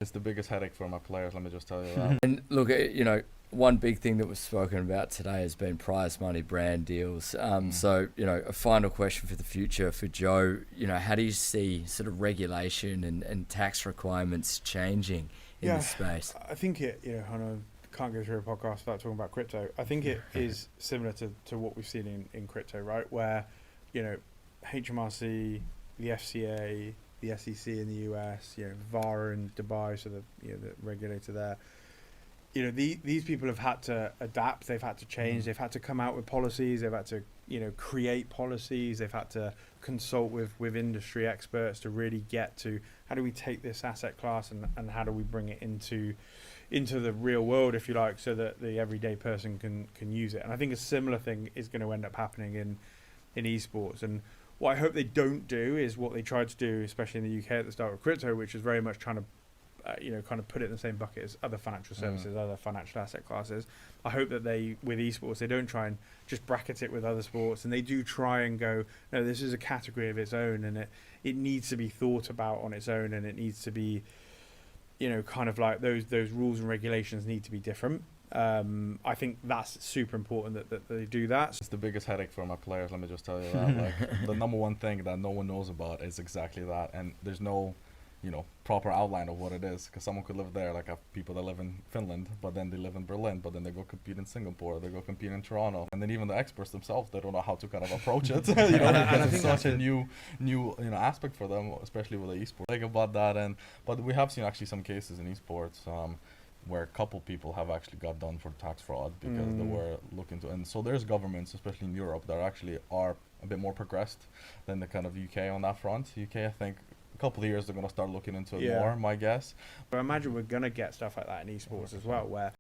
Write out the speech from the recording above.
It's the biggest headache for my players, let me just tell you that. And look, one big thing that was spoken about today has been prize money brand deals. So, a final question for the future for Joe, how do you see sort of regulation and tax requirements changing in this space? I think I know can't go through a podcast without talking about crypto. I think it is similar to what we've seen in crypto, right? Where, HMRC, the FCA, the SEC in the US, VAR in Dubai, so the regulator there. These people have had to adapt. They've had to change. They've had to come out with policies. They've had to create policies. They've had to consult with industry experts to really get to how do we take this asset class and how do we bring it into the real world, if you like, so that the everyday person can use it. And I think a similar thing is going to end up happening in esports. And what I hope they don't do is what they tried to do, especially in the UK at the start of crypto, which is very much trying to kind of put it in the same bucket as other financial services, other financial asset classes. I hope that with esports, they don't try and just bracket it with other sports, and they do try and go, no, this is a category of its own, and it needs to be thought about on its own, and it needs to be, kind of like those rules and regulations need to be different. I think that's super important that they do that. It's the biggest headache for my players, let me just tell you that. Like, the number one thing that no one knows about is exactly that, and there's no proper outline of what it is, because someone could live there, like I have people that live in Finland, but then they live in Berlin, but then they go compete in Singapore, they go compete in Toronto, and then even the experts themselves, they don't know how to kind of approach it, because it's such a new aspect for them, especially with the esports. Think about that, but we have seen actually some cases in esports where a couple people have actually got done for tax fraud because they were looking to, and so there's governments, especially in Europe, that actually are a bit more progressed than the kind of UK on that front. UK, I think, couple of years they're going to start looking into it more, my guess. But I imagine we're going to get stuff like that in esports as well, where